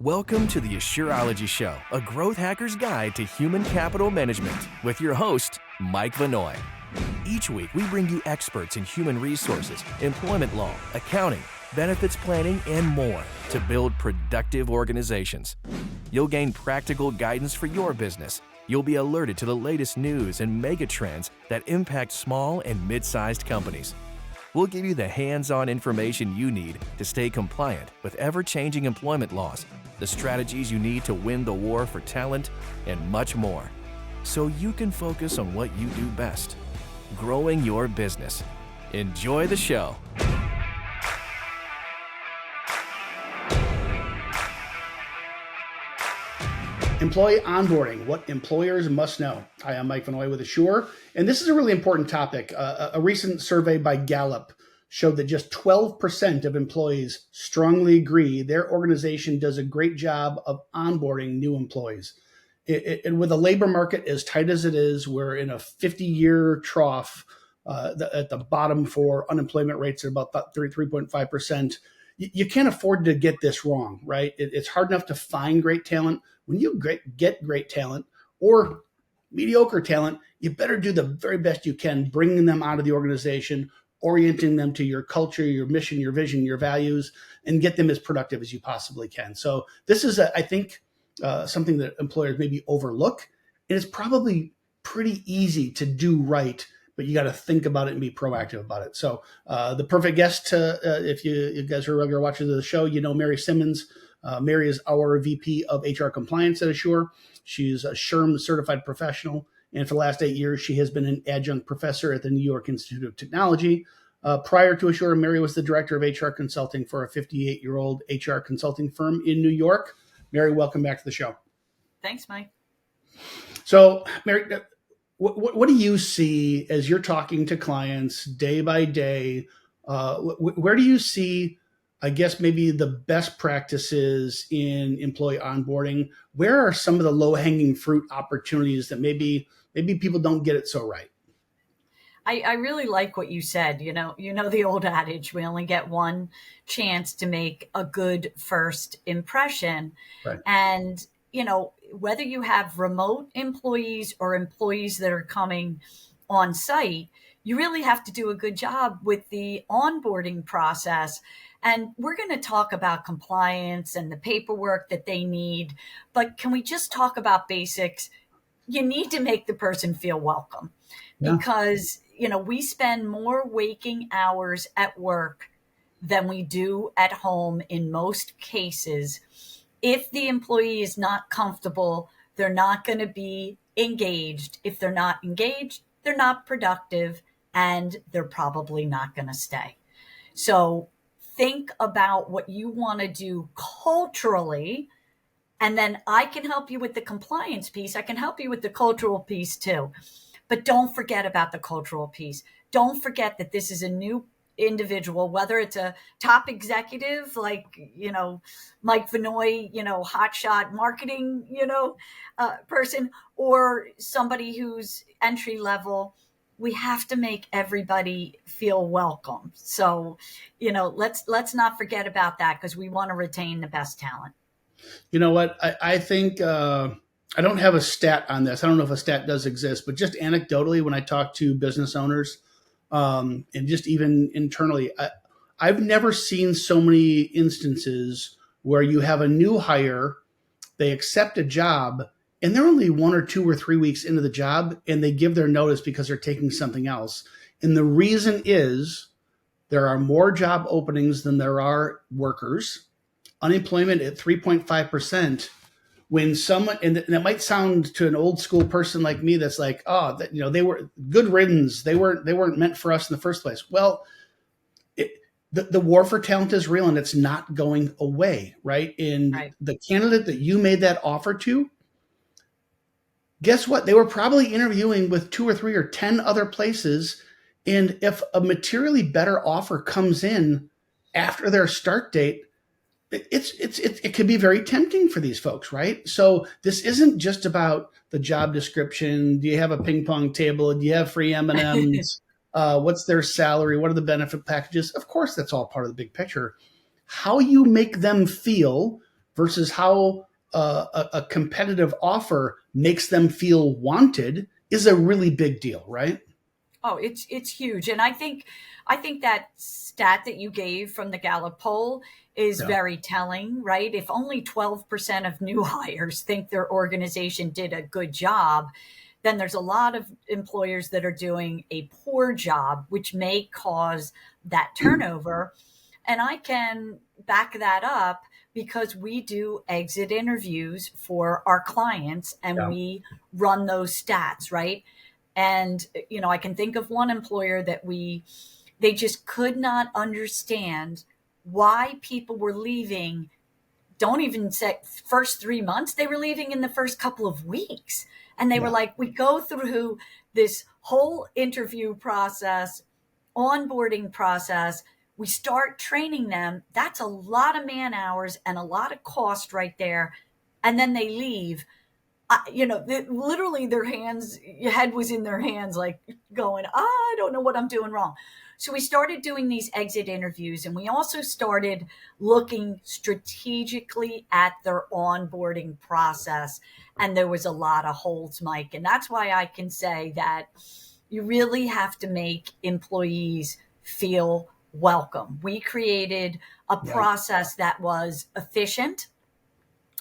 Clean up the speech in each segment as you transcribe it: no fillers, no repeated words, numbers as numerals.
Welcome to the Assureology Show, a growth hacker's guide to human capital management with your host, Mike Vannoy. Each week, we bring you experts in human resources, employment law, accounting, benefits planning, and more to build productive organizations. You'll gain practical guidance for your business. You'll be alerted to the latest news and mega trends that impact small and mid-sized companies. We'll give you the hands-on information you need to stay compliant with ever-changing employment laws, the strategies you need to win the war for talent, and much more, so you can focus on what you do best, growing your business. Enjoy the show. Employee onboarding, what employers must know. Hi, I'm Mike Vannoy with Asure, and this is a really important topic. A recent survey by Gallup showed that just 12% of employees strongly agree their organization does a great job of onboarding new employees. And with the labor market as tight as it is, we're in a 50-year trough at the bottom for unemployment rates at about 33.5%. You can't afford to get this wrong, right? It's hard enough to find great talent. When you get great talent or mediocre talent, you better do the very best you can, bringing them out of the organization, orienting them to your culture, your mission, your vision, your values, and get them as productive as you possibly can. So this is, I think, something that employers maybe overlook. And it's probably pretty easy to do right, but you got to think about it and be proactive about it. So the perfect guest, if you guys are regular watchers of the show, you know Mary Simmons. Mary is our VP of HR Compliance at Asure. She's a SHRM certified professional. And for the last 8 years, she has been an adjunct professor at the New York Institute of Technology. Prior to Asure, Mary was the director of HR consulting for a 58-year-old HR consulting firm in New York. Mary, welcome back to the show. Thanks, Mike. So, Mary, what do you see as you're talking to clients day by day? Where do you see, I guess, maybe the best practices in employee onboarding? Where are some of the low-hanging fruit opportunities that maybe people don't get it so right? I really like what you said. You know the old adage, we only get one chance to make a good first impression. Right. And, whether you have remote employees or employees that are coming on site, you really have to do a good job with the onboarding process. And we're going to talk about compliance and the paperwork that they need. But can we just talk about basics? You need to make the person feel welcome. Yeah. Because, we spend more waking hours at work than we do at home in most cases. If the employee is not comfortable, they're not going to be engaged. If they're not engaged, they're not productive, and they're probably not going to stay. So think about what you want to do culturally, and then I can help you with the compliance piece. I can help you with the cultural piece too. But don't forget about the cultural piece. Don't forget that this is a new individual, whether it's a top executive like, Mike Vannoy, hotshot marketing, person, or somebody who's entry level. We have to make everybody feel welcome. So, let's not forget about that, because we want to retain the best talent. You know what? I think I don't have a stat on this. I don't know if a stat does exist, but just anecdotally, when I talk to business owners and just even internally, I've never seen so many instances where you have a new hire, they accept a job, and they're only 1 or 2 or 3 weeks into the job, and they give their notice because they're taking something else. And the reason is there are more job openings than there are workers. Unemployment at 3.5%. When someone, and that might sound to an old school person like me, that's like, they were good riddance. They weren't meant for us in the first place. Well, the war for talent is real, and it's not going away, right? And right. The candidate that you made that offer to, guess what? They were probably interviewing with 2 or 3 or 10 other places. And if a materially better offer comes in after their start date, it can be very tempting for these folks, right? So this isn't just about the job description. Do you have a ping pong table? Do you have free M&Ms? What's their salary? What are the benefit packages? Of course, that's all part of the big picture. How you make them feel versus how a competitive offer makes them feel wanted is a really big deal, right? Oh, it's huge. And I think that stat that you gave from the Gallup poll is Yeah. very telling, right? If only 12% of new hires think their organization did a good job, then there's a lot of employers that are doing a poor job, which may cause that turnover. And I can back that up because we do exit interviews for our clients and Yeah. we run those stats, right? And, I can think of one employer that they just could not understand why people were leaving. Don't even say first 3 months, they were leaving in the first couple of weeks. And they were Yeah. like, we go through this whole interview process, onboarding process. We start training them. That's a lot of man hours and a lot of cost right there. And then they leave. Literally their head was in their hands, like going, I don't know what I'm doing wrong. So we started doing these exit interviews, and we also started looking strategically at their onboarding process. And there was a lot of holes, Mike. And that's why I can say that you really have to make employees feel welcome. We created a Yeah. process that was efficient,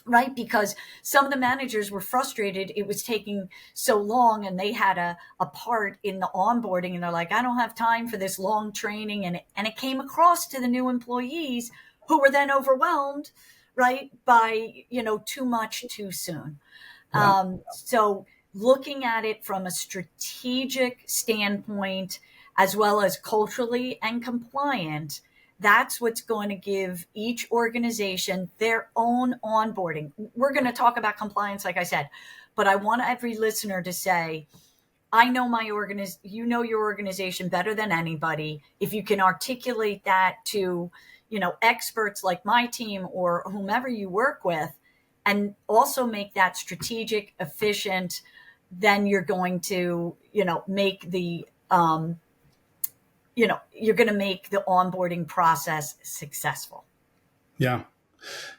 right? Because some of the managers were frustrated. It was taking so long, and they had a part in the onboarding, and they're like, I don't have time for this long training. And it came across to the new employees who were then overwhelmed, right? By, too much too soon. Yeah. So looking at it from a strategic standpoint, as well as culturally and compliant, that's what's going to give each organization their own onboarding. We're going to talk about compliance, like I said, but I want every listener to say, I know you know your organization better than anybody. If you can articulate that to, experts like my team or whomever you work with, and also make that strategic, efficient, then you're going to, make you're going to make the onboarding process successful. Yeah.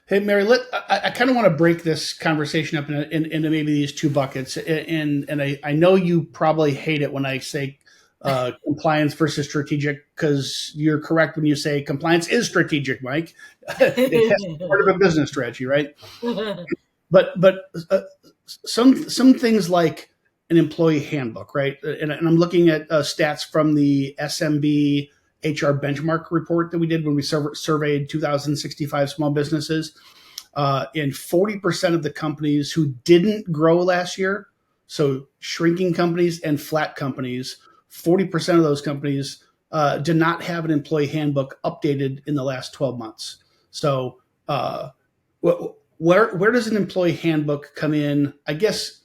Hey, Mary, I kind of want to break this conversation up into maybe these two buckets. And I know you probably hate it when I say compliance versus strategic, because you're correct when you say compliance is strategic, Mike. It has to be part of a business strategy, right? But some things like an employee handbook, right? And I'm looking at stats from the SMB HR benchmark report that we did when we surveyed 2,065 small businesses. And 40% of the companies who didn't grow last year, so shrinking companies and flat companies, 40% of those companies did not have an employee handbook updated in the last 12 months. So where does an employee handbook come in? I guess,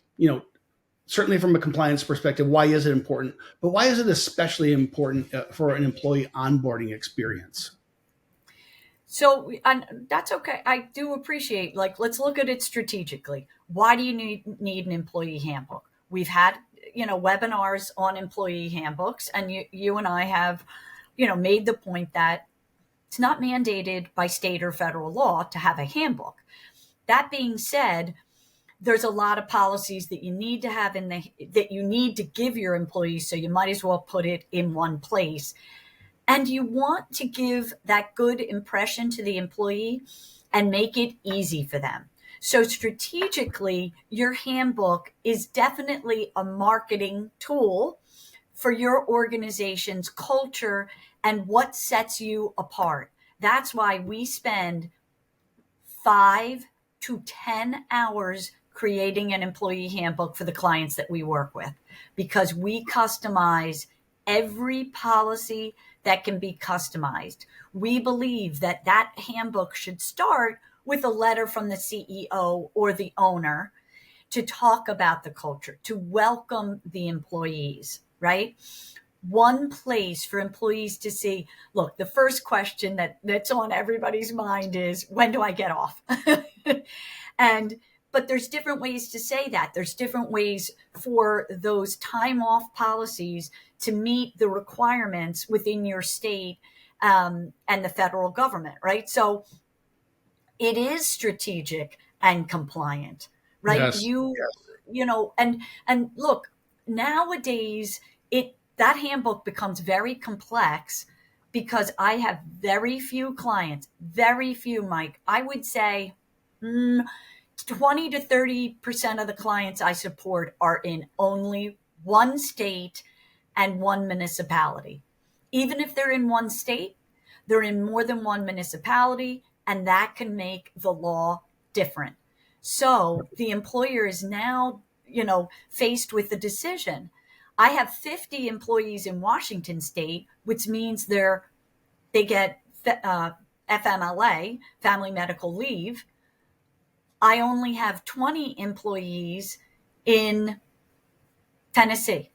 certainly from a compliance perspective, why is it important? But why is it especially important for an employee onboarding experience? So, and that's okay. I do appreciate, let's look at it strategically. Why do you need an employee handbook? We've had, webinars on employee handbooks, and you and I have, made the point that it's not mandated by state or federal law to have a handbook. That being said, there's a lot of policies that you need to have that you need to give your employees, so you might as well put it in one place. And you want to give that good impression to the employee and make it easy for them. So strategically, your handbook is definitely a marketing tool for your organization's culture and what sets you apart. That's why we spend 5 to 10 hours creating an employee handbook for the clients that we work with, because we customize every policy that can be customized. We believe that handbook should start with a letter from the CEO or the owner to talk about the culture, to welcome the employees, right? One place for employees to see, look, the first question that's on everybody's mind is, when do I get off? But there's different ways to say that. There's different ways for those time off policies to meet the requirements within your state and the federal government, right? So it is strategic and compliant, right? Yes. Yes. And look, nowadays that handbook becomes very complex because I have very few clients, very few, Mike. I would say 20 to 30% of the clients I support are in only one state and one municipality. Even if they're in one state, they're in more than one municipality, and that can make the law different. So the employer is now, faced with the decision. I have 50 employees in Washington state, which means they get FMLA, family medical leave. I only have 20 employees in Tennessee.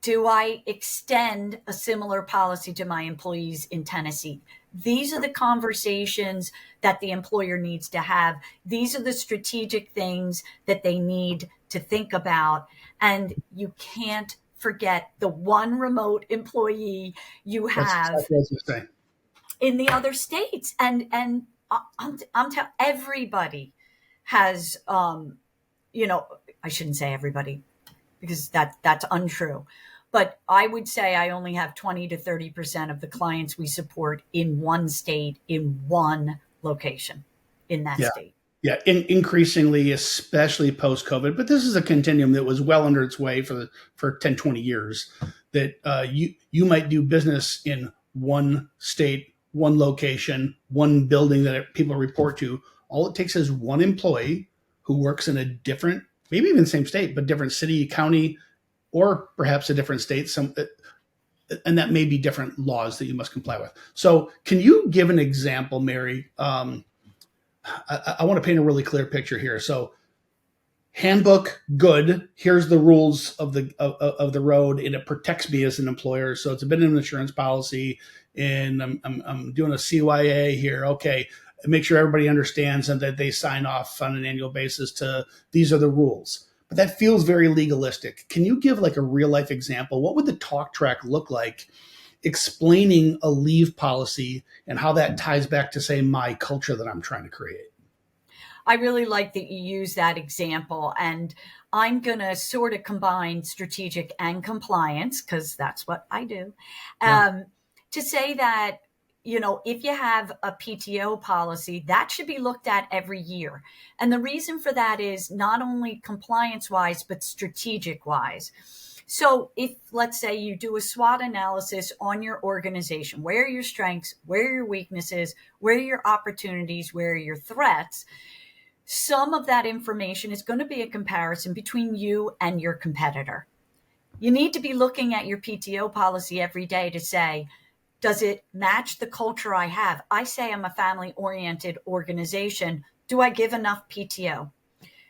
Do I extend a similar policy to my employees in Tennessee? These are the conversations that the employer needs to have. These are the strategic things that they need to think about. And you can't forget the one remote employee you That's have exactly what I was going to say. in the other states. And I'm telling everybody has, I shouldn't say everybody because that's untrue. But I would say I only have 20 to 30% of the clients we support in one state, in one location in that Yeah. state. Yeah, increasingly, especially post-COVID, but this is a continuum that was well under its way for 10, 20 years, that you might do business in one state, one location, one building that people report to. All it takes is one employee who works in a different, maybe even same state, but different city, county, or perhaps a different state, and that may be different laws that you must comply with. So can you give an example, Mary? I want to paint a really clear picture here. So handbook, good. Here's the rules of the road, and it protects me as an employer. So it's a bit of an insurance policy, and I'm doing a CYA here. Okay, make sure everybody understands and that they sign off on an annual basis to these are the rules. But that feels very legalistic. Can you give like a real life example? What would the talk track look like explaining a leave policy and how that ties back to, say, my culture that I'm trying to create? I really like that you use that example. And I'm going to sort of combine strategic and compliance because that's what I do. Yeah. To say that, if you have a PTO policy, that should be looked at every year. And the reason for that is not only compliance wise, but strategic wise. So if, let's say, you do a SWOT analysis on your organization, where are your strengths, where are your weaknesses, where are your opportunities, where are your threats? Some of that information is going to be a comparison between you and your competitor. You need to be looking at your PTO policy every day to say, does it match the culture I have? I say I'm a family-oriented organization. Do I give enough PTO?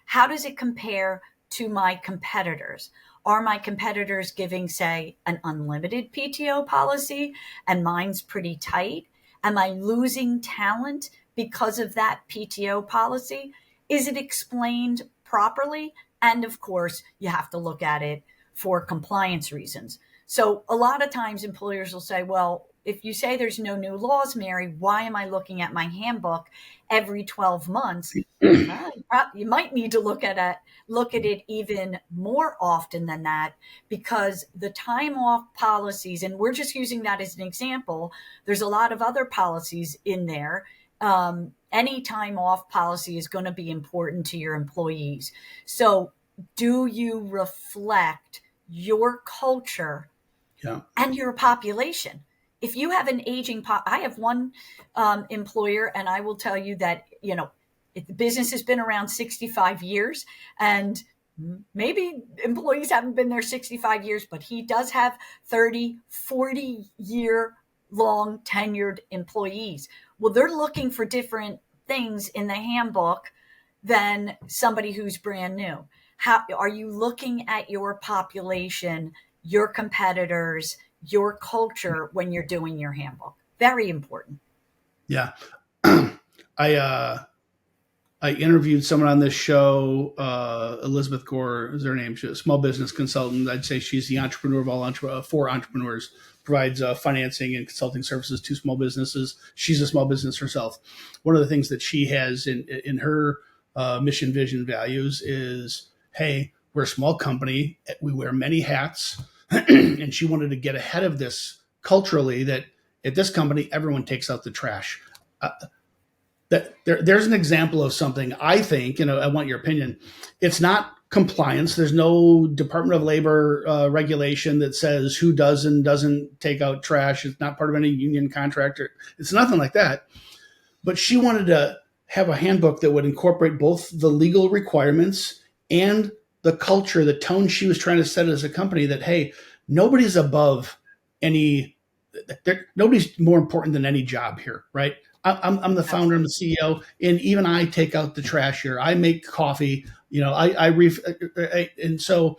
How does it compare to my competitors? Are my competitors giving, say, an unlimited PTO policy and mine's pretty tight? Am I losing talent because of that PTO policy? Is it explained properly? And of course, you have to look at it for compliance reasons. So a lot of times employers will say, well, if you say there's no new laws, Mary, why am I looking at my handbook every 12 months? Well, you might need to look at it even more often than that, because the time off policies, and we're just using that as an example, there's a lot of other policies in there. Any time off policy is going to be important to your employees. So do you reflect your culture and your population? If you have an aging I have one employer, and I will tell you that, the business has been around 65 years, and maybe employees haven't been there 65 years, but he does have 30, 40-year long tenured employees. Well, they're looking for different things in the handbook than somebody who's brand new. How are you looking at your population, your competitors, your culture when you're doing your handbook? Very important. Yeah. I I interviewed someone on this show, Elizabeth Gore is her name. She's a small business consultant. I'd say she's the entrepreneur of all for entrepreneurs, provides financing and consulting services to small businesses. She's a small business herself. One of the things that she has in her mission, vision, values is, hey, we're a small company. We wear many hats. And she wanted to get ahead of this culturally, that at this company, everyone takes out the trash. There's an example of something, I think, I want your opinion. It's not compliance. There's no Department of Labor regulation that says who does and doesn't take out trash. It's not part of any union contract. It's nothing like that. But she wanted to have a handbook that would incorporate both the legal requirements and the culture, the tone she was trying to set as a company, that, hey, nobody's above nobody's more important than any job here, right? I'm the founder, I'm the CEO, and even I take out the trash here. I make coffee, and so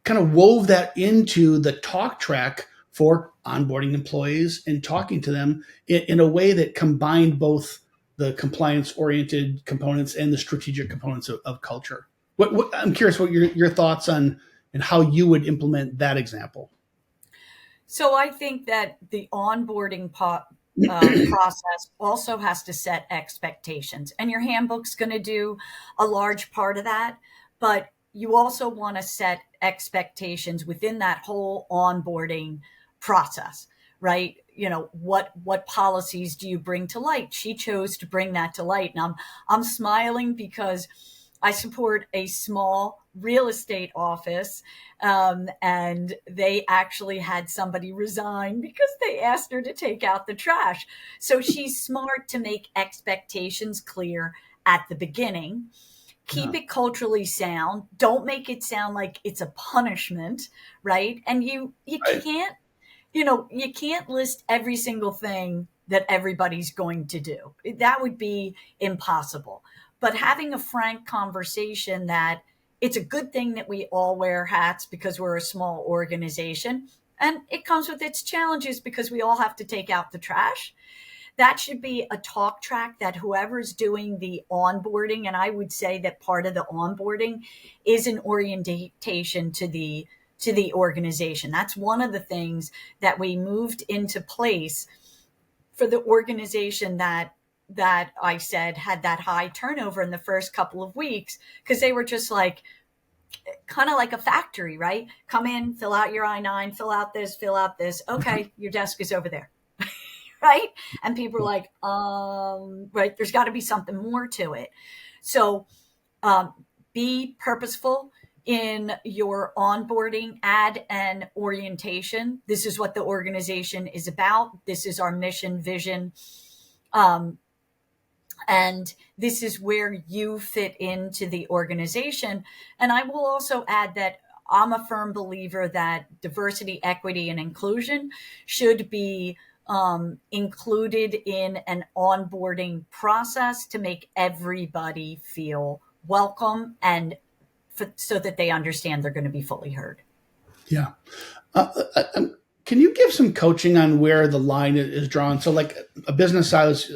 kind of wove that into the talk track for onboarding employees and talking to them in a way that combined both the compliance-oriented components and the strategic components of culture. I'm curious what your thoughts on and how you would implement that example. So I think that the onboarding process also has to set expectations, and your handbook's going to do a large part of that. But you also want to set expectations within that whole onboarding process, right? What policies do you bring to light? She chose to bring that to light, and I'm smiling because I support a small real estate office, and they actually had somebody resign because they asked her to take out the trash. So she's smart to make expectations clear at the beginning. Keep it culturally sound. Don't make it sound like it's a punishment, right? And you right. can't, you can't list every single thing that everybody's going to do. That would be impossible. But having a frank conversation that it's a good thing that we all wear hats because we're a small organization, and it comes with its challenges because we all have to take out the trash. That should be a talk track that whoever's doing the onboarding, and I would say that part of the onboarding is an orientation to the organization. That's one of the things that we moved into place for the organization that I said had that high turnover in the first couple of weeks, because they were just like, kind of like a factory, right? Come in, fill out your I-9, fill out this. Okay, your desk is over there, right? And people are like, right, there's got to be something more to it. So be purposeful in your onboarding, add an orientation. This is what the organization is about. This is our mission, vision. And this is where you fit into the organization. And I will also add that I'm a firm believer that diversity, equity, and inclusion should be included in an onboarding process to make everybody feel welcome and so that they understand they're going to be fully heard. Yeah. Can you give some coaching on where the line is drawn? So like a business I was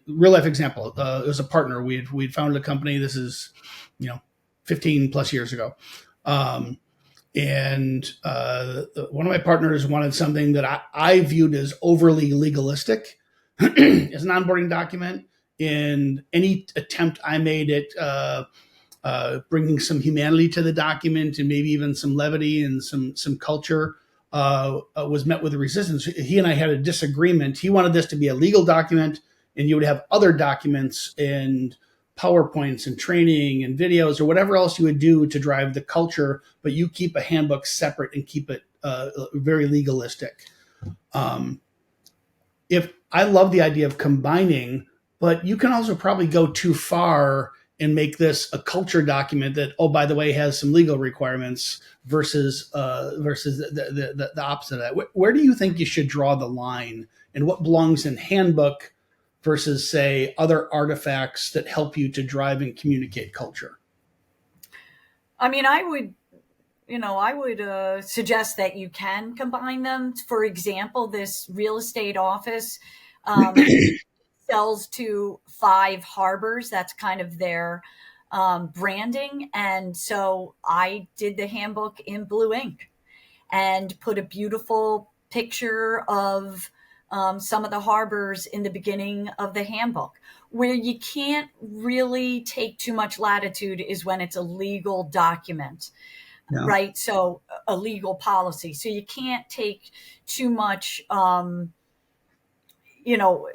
real life example. It was a partner. We'd founded a company. This is, 15 plus years ago. And one of my partners wanted something that I viewed as overly legalistic as an onboarding document. In any attempt I made at bringing some humanity to the document and maybe even some levity and some culture, was met with resistance. He and I had a disagreement. He wanted this to be a legal document, and you would have other documents and PowerPoints and training and videos or whatever else you would do to drive the culture, but you keep a handbook separate and keep it very legalistic. If I love the idea of combining, but you can also probably go too far and make this a culture document that, oh, by the way, has some legal requirements versus the opposite of that. Where do you think you should draw the line, and what belongs in handbook versus, say, other artifacts that help you to drive and communicate culture? I mean, I would suggest that you can combine them. For example, this real estate office sells to 5 harbors. That's kind of their branding. And so I did the handbook in blue ink and put a beautiful picture of some of the harbors in the beginning of the handbook. Where you can't really take too much latitude is when it's a legal document, Yeah. right? So a legal policy. So you can't take too much, you know,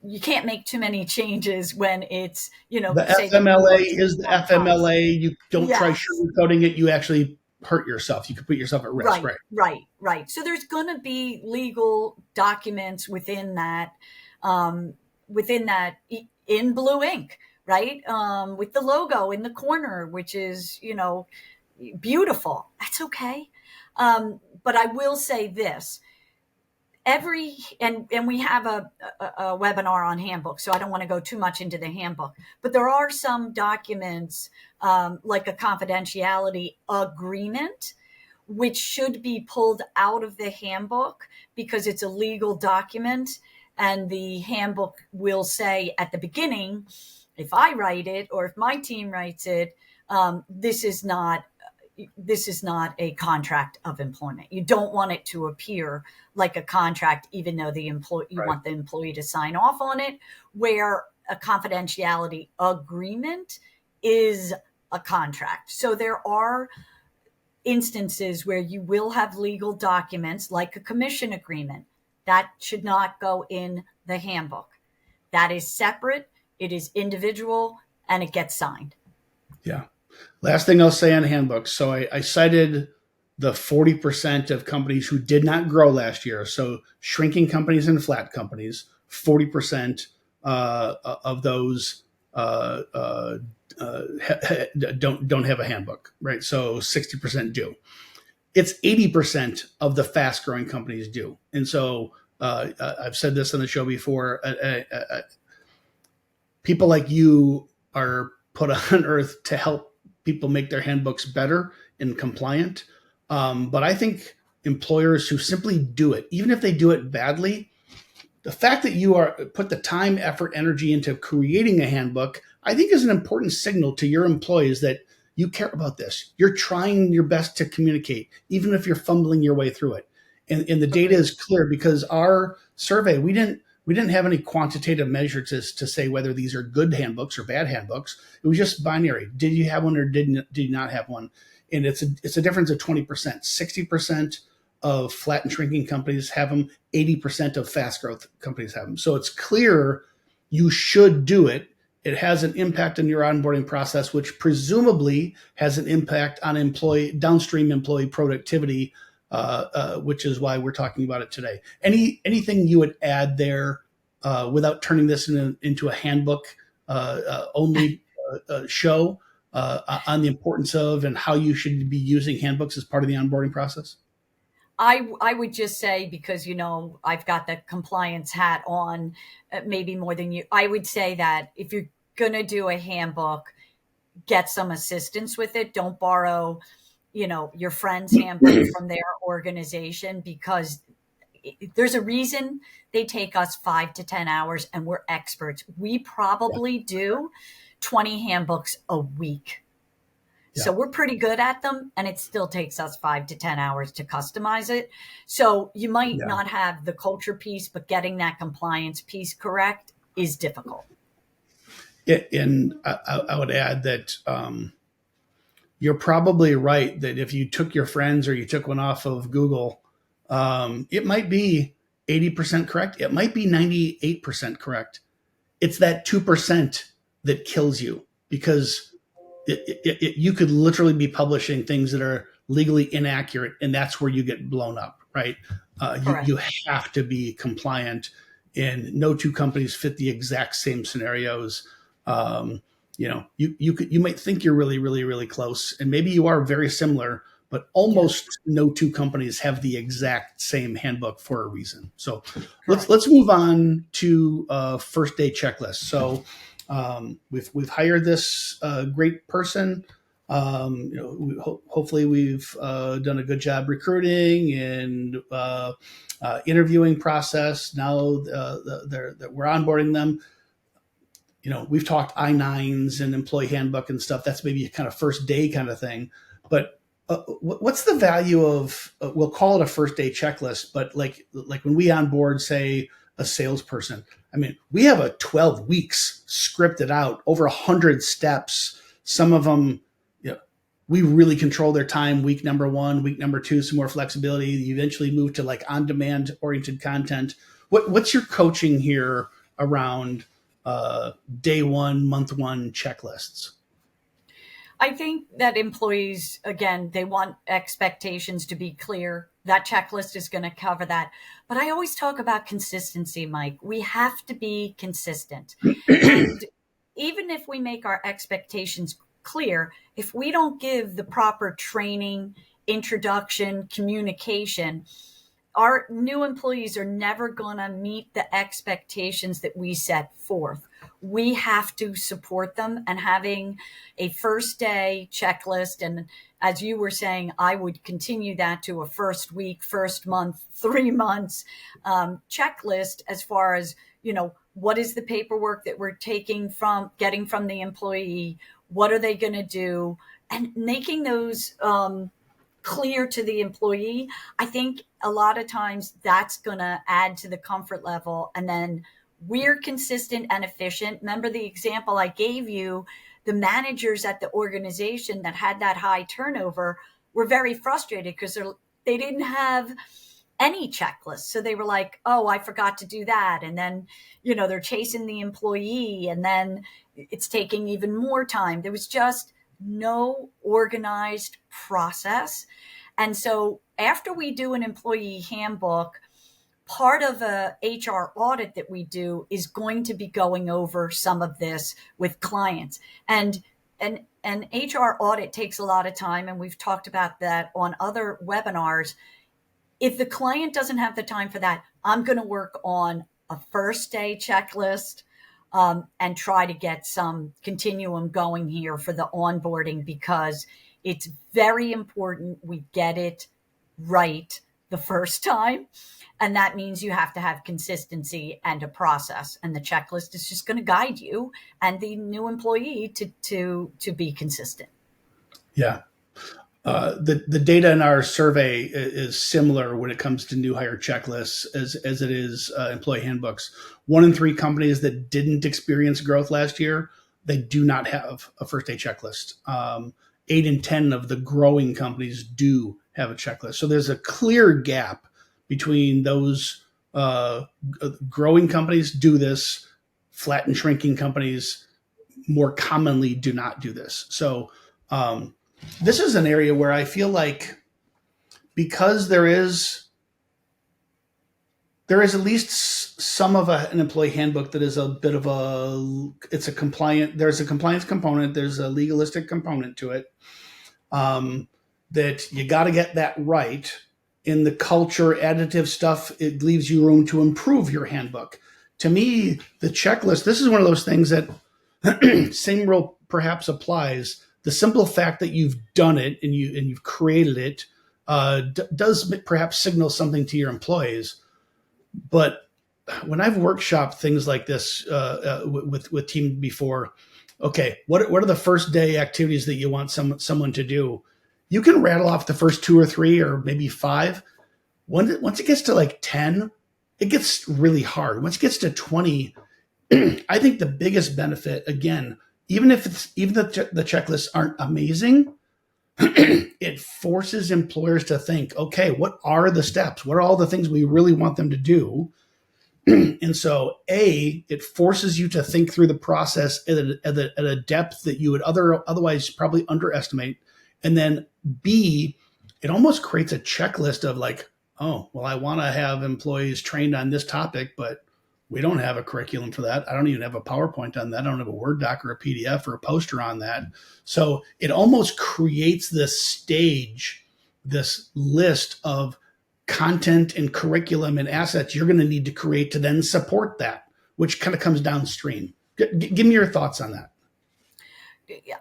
you can't make too many changes when it's, The say the FMLA New York is the City policy. FMLA. You don't try Yes. sugarcoating it. You actually hurt yourself. You could put yourself at risk, Right, right? right. So there's going to be legal documents um, within that in blue ink, right? With the logo in the corner, which is, beautiful. That's okay. But I will say this: and we have a webinar on handbook, so I don't want to go too much into the handbook, but there are some documents like a confidentiality agreement which should be pulled out of the handbook because it's a legal document, and the handbook will say at the beginning, if I write it or if my team writes it, this is not a contract of employment. You don't want it to appear like a contract, even though you Right. want the employee to sign off on it, where a confidentiality agreement is a contract. So there are instances where you will have legal documents like a commission agreement that should not go in the handbook. That is separate, it is individual, and it gets signed. Yeah. Last thing I'll say on handbooks. So I cited the 40% of companies who did not grow last year. So shrinking companies and flat companies, 40% of those don't have a handbook, right? So 60% do. It's 80% of the fast growing companies do. And so I've said this on the show before. People like you are put on earth to help people make their handbooks better and compliant. But I think employers who simply do it, even if they do it badly, the fact that you are put the time, effort, energy into creating a handbook, I think is an important signal to your employees that you care about this. You're trying your best to communicate, even if you're fumbling your way through it. And the data is clear because our survey, we didn't have any quantitative measure to say whether these are good handbooks or bad handbooks. It was just binary. Did you have one or did you not have one? And it's a difference of 20%. 60% of flat and shrinking companies have them. 80% of fast growth companies have them. So it's clear you should do it. It has an impact on your onboarding process, which presumably has an impact on downstream employee productivity, which is why we're talking about it today. Anything you would add there without turning this into a handbook only show on the importance of and how you should be using handbooks as part of the onboarding process? I would just say, because, I've got the compliance hat on, maybe more than you. I would say that if you're going to do a handbook, get some assistance with it. Don't borrow, your friend's handbook from their organization, because there's a reason they take us 5 to 10 hours and we're experts. We probably do 20 handbooks a week. Yeah. So we're pretty good at them, and it still takes us 5 to 10 hours to customize it. So you might not have the culture piece, but getting that compliance piece correct is difficult. And I would add that you're probably right that if you took your friends or you took one off of Google, it might be 80% correct. It might be 98% correct. It's that 2% that kills you, because you could literally be publishing things that are legally inaccurate, and that's where you get blown up, right? You have to be compliant, and no two companies fit the exact same scenarios. You might think you're really, really, really close, and maybe you are very similar, but almost no two companies have the exact same handbook for a reason. So let's move on to first day checklist. So we've hired this great person. Hopefully we've done a good job recruiting and interviewing process. Now that we're onboarding them, we've talked I-9s and employee handbook and stuff. That's maybe a kind of first day kind of thing. But what's the value of, we'll call it a first day checklist, but like when we onboard, say, a salesperson, I mean, we have a 12 weeks scripted out, over 100 steps. Some of them, we really control their time. Week number 1, week number 2, some more flexibility. You eventually move to like on-demand oriented content. What's your coaching here around day 1, month 1 checklists? I think that employees, again, they want expectations to be clear. That checklist is going to cover that. But I always talk about consistency, Mike. We have to be consistent. And even if we make our expectations clear, if we don't give the proper training, introduction, communication, our new employees are never going to meet the expectations that we set forth. We have to support them, and having a first day checklist. And as you were saying, I would continue that to a first week, first month, 3 months checklist as far as, what is the paperwork that we're getting from the employee? What are they going to do? And making those clear to the employee. I think a lot of times that's going to add to the comfort level. And then we're consistent and efficient. Remember the example I gave you, the managers at the organization that had that high turnover were very frustrated because they didn't have any checklist. So they were like, oh, I forgot to do that. And then, they're chasing the employee, and then it's taking even more time. There was just no organized process. And so after we do an employee handbook, part of a HR audit that we do is going to be going over some of this with clients. And an HR audit takes a lot of time, and we've talked about that on other webinars. If the client doesn't have the time for that, I'm going to work on a first day checklist and try to get some continuum going here for the onboarding, because it's very important we get it right the first time. And that means you have to have consistency and a process. And the checklist is just going to guide you and the new employee to be consistent. Yeah. The data in our survey is similar when it comes to new hire checklists as it is employee handbooks. 1 in 3 companies that didn't experience growth last year, they do not have a first day checklist. 8 in 10 of the growing companies do have a checklist. So there's a clear gap between those growing companies do this, flat and shrinking companies more commonly do not do this. So this is an area where I feel like, because there is at least some of an employee handbook that is a bit of there's a compliance component, there's a legalistic component to it, that you got to get that right. In the culture additive stuff, it leaves you room to improve your handbook. To me, the checklist, this is one of those things that same rule perhaps applies. The simple fact that you've done it and you've created it does perhaps signal something to your employees. But when I've workshopped things like this with teams before, okay, what are the first day activities that you want someone to do? You can rattle off the first 2 or 3 or maybe 5. Once it gets to like 10, it gets really hard. Once it gets to 20, I think the biggest benefit, again, even the checklists aren't amazing, it forces employers to think, okay, what are the steps? What are all the things we really want them to do? And so, A, it forces you to think through the process at a depth that you would otherwise probably underestimate. And then B, it almost creates a checklist of like, oh, well, I want to have employees trained on this topic, but we don't have a curriculum for that. I don't even have a PowerPoint on that. I don't have a Word doc or a PDF or a poster on that. So it almost creates this stage, this list of content and curriculum and assets you're going to need to create to then support that, which kind of comes downstream. Give me your thoughts on that.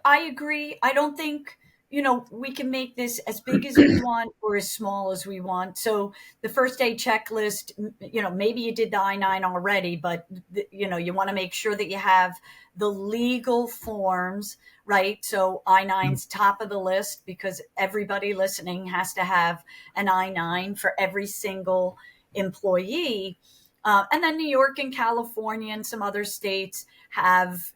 I agree. I don't think, we can make this as big as we want or as small as we want. So the first day checklist, maybe you did the I-9 already, but you want to make sure that you have the legal forms, right? So I-9's top of the list because everybody listening has to have an I-9 for every single employee. And then New York and California and some other states have,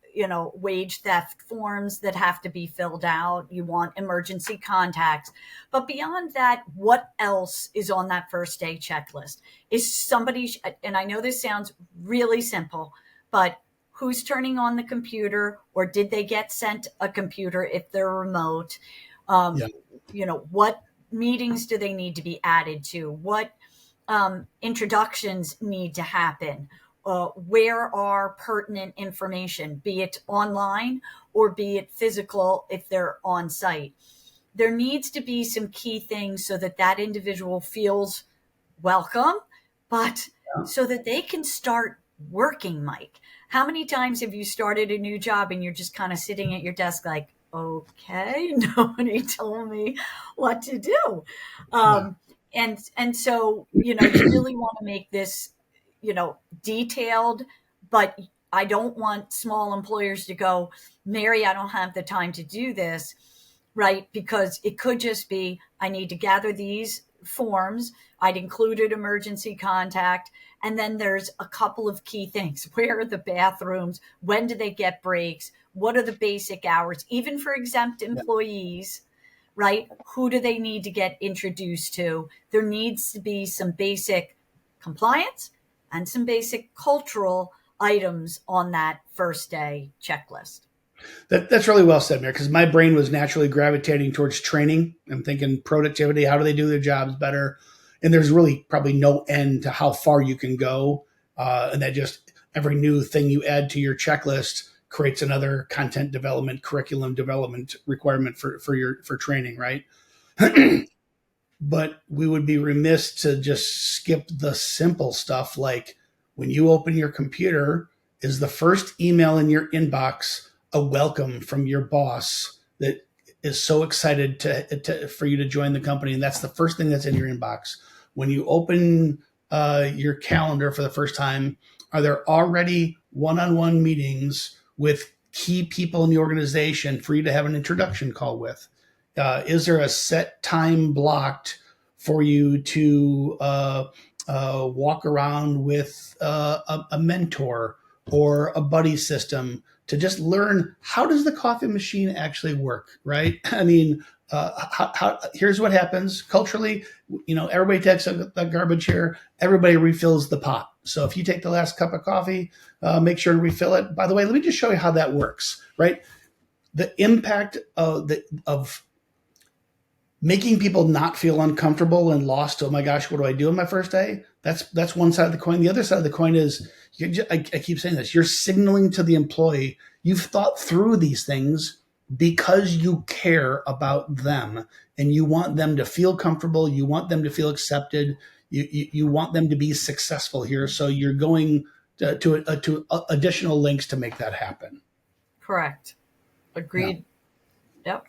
wage theft forms that have to be filled out. You want emergency contacts. But beyond that, what else is on that first day checklist? Is somebody, and I know this sounds really simple, but who's turning on the computer, or did they get sent a computer if they're remote? Yeah. What meetings do they need to be added to? What introductions need to happen? Where are pertinent information, be it online or be it physical if they're on site? There needs to be some key things so that that individual feels welcome, but so that they can start working, Mike. How many times have you started a new job and you're just kind of sitting at your desk like, okay, nobody told me what to do? And so, you really want to make this, detailed, but I don't want small employers to go, Mary, I don't have the time to do this, right? Because it could just be, I need to gather these forms. I'd included emergency contact. And then there's a couple of key things. Where are the bathrooms? When do they get breaks? What are the basic hours? Even for exempt employees, right? Who do they need to get introduced to? There needs to be some basic compliance and some basic cultural items on that first day checklist. That's really well said, Mary, because my brain was naturally gravitating towards training. I'm thinking productivity, how do they do their jobs better? And there's really probably no end to how far you can go. And that just every new thing you add to your checklist creates another content development, curriculum development requirement for training, right? But we would be remiss to just skip the simple stuff like when you open your computer, is the first email in your inbox a welcome from your boss that is so excited for you to join the company, and that's the first thing that's in your inbox. When you open your calendar for the first time, are there already one-on-one meetings with key people in the organization for you to have an introduction call with? Is there a set time blocked for you to walk around with a mentor or a buddy system to just learn how does the coffee machine actually work, right? I mean, here's what happens culturally. Everybody takes a garbage here. Everybody refills the pot. So if you take the last cup of coffee, make sure to refill it. By the way, let me just show you how that works, right? The impact of making people not feel uncomfortable and lost. Oh my gosh, what do I do on my first day? That's one side of the coin. The other side of the coin is, I keep saying this, you're signaling to the employee, you've thought through these things because you care about them and you want them to feel comfortable. You want them to feel accepted. You want them to be successful here. So you're going to additional links to make that happen. Correct. Agreed. Yeah. Yep.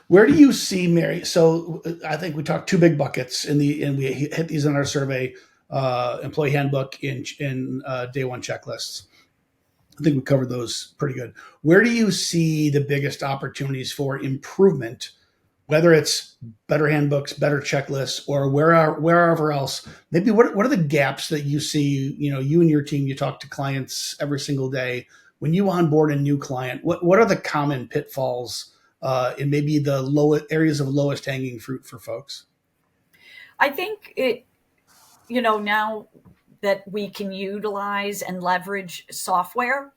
Where do you see, Mary? So I think we talked two big buckets and we hit these in our survey, employee handbook in day one checklists. I think we covered those pretty good. Where do you see the biggest opportunities for improvement, whether it's better handbooks, better checklists, or wherever else? Maybe what are the gaps that you see? You and your team, you talk to clients every single day. When you onboard a new client, what are the common pitfalls and maybe the areas of lowest hanging fruit for folks? I think now that we can utilize and leverage software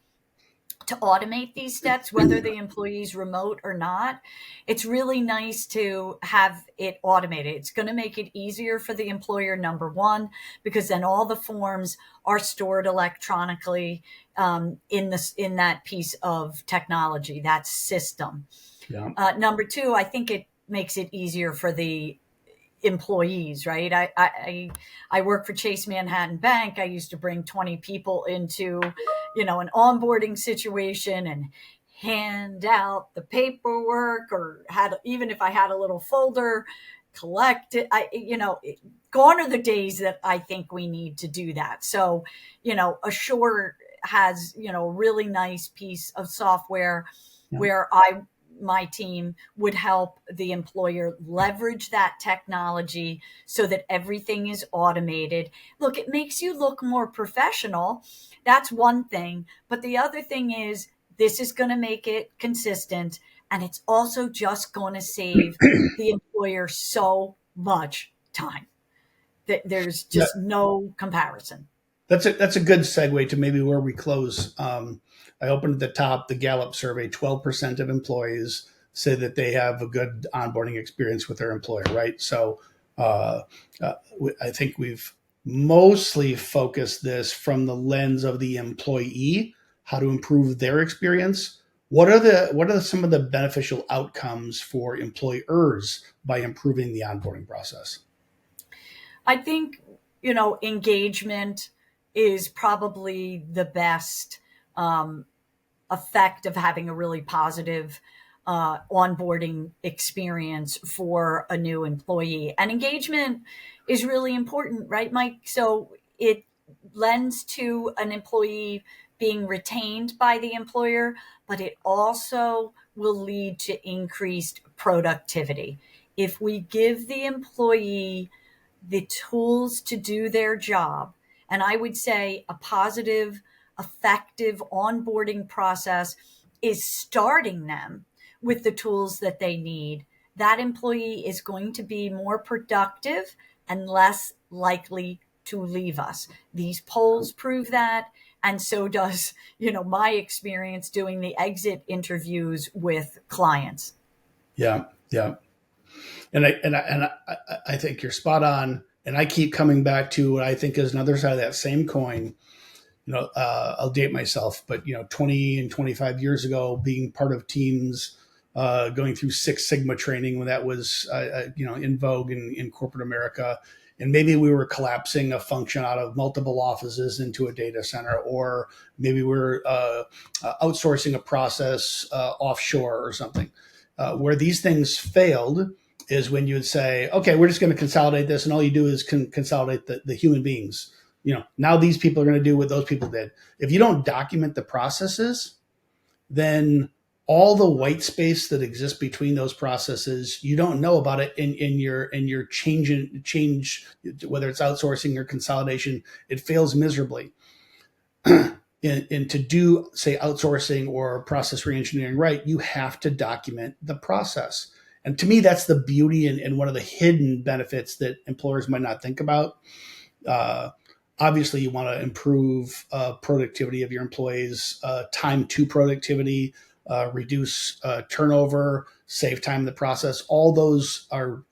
to automate these steps, whether the employee's remote or not, it's really nice to have it automated. It's going to make it easier for the employer, number one, because then all the forms are stored electronically in that piece of technology, that system. Yeah. Number two, I think it makes it easier for the employees, right? I work for Chase Manhattan Bank. I used to bring 20 people into, an onboarding situation and hand out the paperwork, or even if I had a little folder, collect it. Gone are the days that I think we need to do that. So, Assure has, a really nice piece of software Yeah. where my team would help the employer leverage that technology so that everything is automated. Look, it makes you look more professional. That's one thing. But the other thing is, this is going to make it consistent. And it's also just going to save the employer so much time that there's Yeah. just no comparison. That's a good segue to maybe where we close. I opened at the top the Gallup survey. 12% of employees say that they have a good onboarding experience with their employer. Right. So uh, I think we've mostly focused this from the lens of the employee, how to improve their experience. What are some of the beneficial outcomes for employers by improving the onboarding process? I think, engagement is probably the best effect of having a really positive onboarding experience for a new employee. And engagement is really important, right, Mike? So it lends to an employee being retained by the employer, but it also will lead to increased productivity. If we give the employee the tools to do their job, and I would say a positive, effective onboarding process is starting them with the tools that they need, that employee is going to be more productive and less likely to leave us. These polls prove that. And so does, my experience doing the exit interviews with clients. Yeah. Yeah. And I think you're spot on. And I keep coming back to what I think is another side of that same coin. I'll date myself, but 20 and 25 years ago, being part of teams, going through Six Sigma training when that was in vogue in corporate America, and maybe we were collapsing a function out of multiple offices into a data center, or maybe we're outsourcing a process offshore or something. Where these things failed is when you would say, okay, we're just going to consolidate this, and all you do is consolidate the human beings. Now these people are going to do what those people did. If you don't document the processes, then all the white space that exists between those processes, you don't know about it in your change, whether it's outsourcing or consolidation, it fails miserably. And to do, say, outsourcing or process reengineering right, you have to document the process. And to me, that's the beauty and one of the hidden benefits that employers might not think about. Uh, Obviously, you want to improve productivity of your employees, time to productivity, reduce turnover, save time in the process. All those are,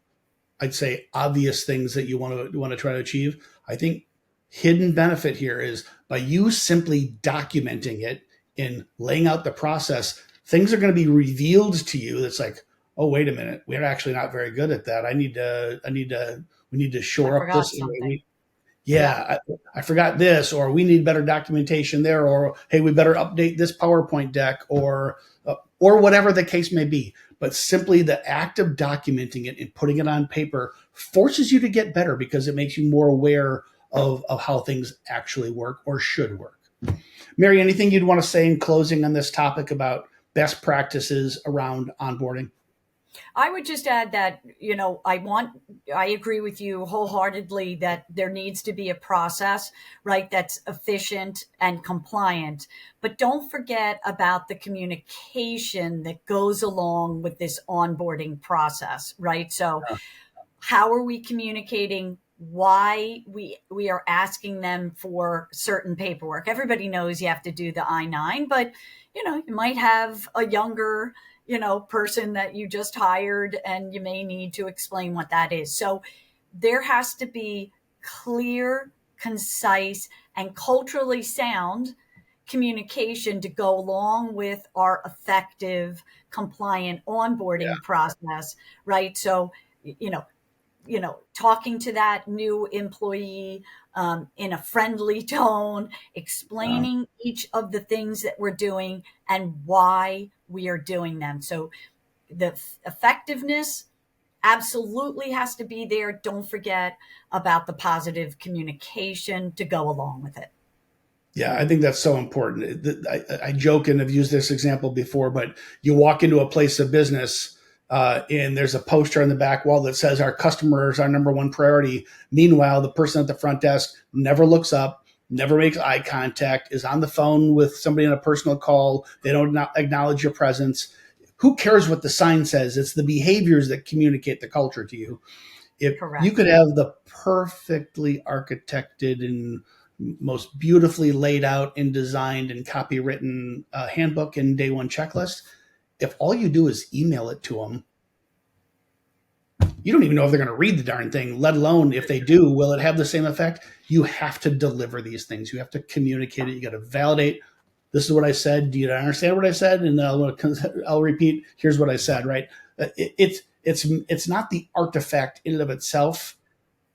I'd say, obvious things that you want to try to achieve. I think hidden benefit here is by you simply documenting it and laying out the process, things are going to be revealed to you. That's like, oh, wait a minute, we're actually not very good at that. We need to I shore up forgot this. something. Yeah. Yeah, I forgot this, or we need better documentation there, or hey, we better update this PowerPoint deck, or whatever the case may be. But simply the act of documenting it and putting it on paper forces you to get better because it makes you more aware of how things actually work or should work. Mary, anything you'd want to say in closing on this topic about best practices around onboarding? I would just add that, I agree with you wholeheartedly that there needs to be a process, right, that's efficient and compliant. But don't forget about the communication that goes along with this onboarding process, right? So, how are we communicating? Why we are asking them for certain paperwork? Everybody knows you have to do the I-9, but you might have a younger person that you just hired, and you may need to explain what that is. So there has to be clear, concise, and culturally sound communication to go along with our effective, compliant Yeah. onboarding process, right? So, you know, talking to that new employee in a friendly tone, Um, explaining each of the things that we're doing and why we are doing them. So the effectiveness absolutely has to be there. Don't forget about the positive communication to go along with it. Yeah, I think that's so important. I joke and have used this example before, but you walk into a place of business and there's a poster on the back wall that says our customer is our number one priority. Meanwhile, the person at the front desk never looks up, never makes eye contact, is on the phone with somebody on a personal call. They don't acknowledge your presence. Who cares what the sign says? It's the behaviors that communicate the culture to you. If Correct. you could have the perfectly architected and most beautifully laid out and designed and copywritten handbook and day one checklist, if all you do is email it to them, you don't even know if they're going to read the darn thing, let alone if they do, will it have the same effect? You have to deliver these things. You have to communicate it. You got to validate. This is what I said. Do you understand what I said? And I'll repeat. Here's what I said. Right? It's not the artifact in and of itself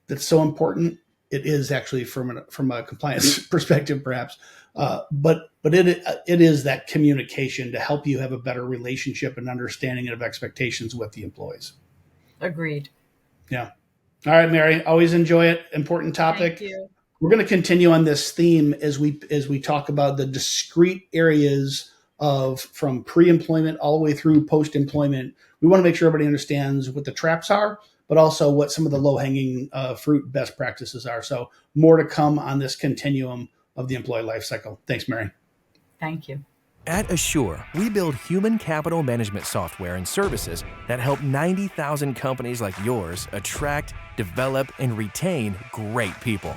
that's so important. It is actually from a compliance perspective, perhaps, but it is that communication to help you have a better relationship and understanding of expectations with the employees. Agreed. Yeah. All right, Mary. Always enjoy it. Important topic. Thank you. We're going to continue on this theme as we talk about the discrete areas of from pre-employment all the way through post-employment. We want to make sure everybody understands what the traps are, but also what some of the low-hanging fruit best practices are. So more to come on this continuum of the employee life cycle. Thanks, Mary. Thank you. At Asure, we build human capital management software and services that help 90,000 companies like yours attract, develop, and retain great people.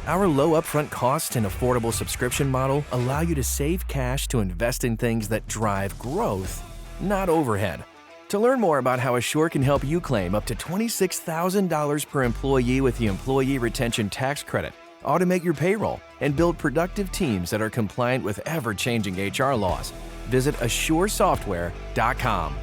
Our low upfront cost and affordable subscription model allow you to save cash to invest in things that drive growth, not overhead. To learn more about how Asure can help you claim up to $26,000 per employee with the Employee Retention Tax Credit, automate your payroll, and build productive teams that are compliant with ever-changing HR laws, visit AsureSoftware.com.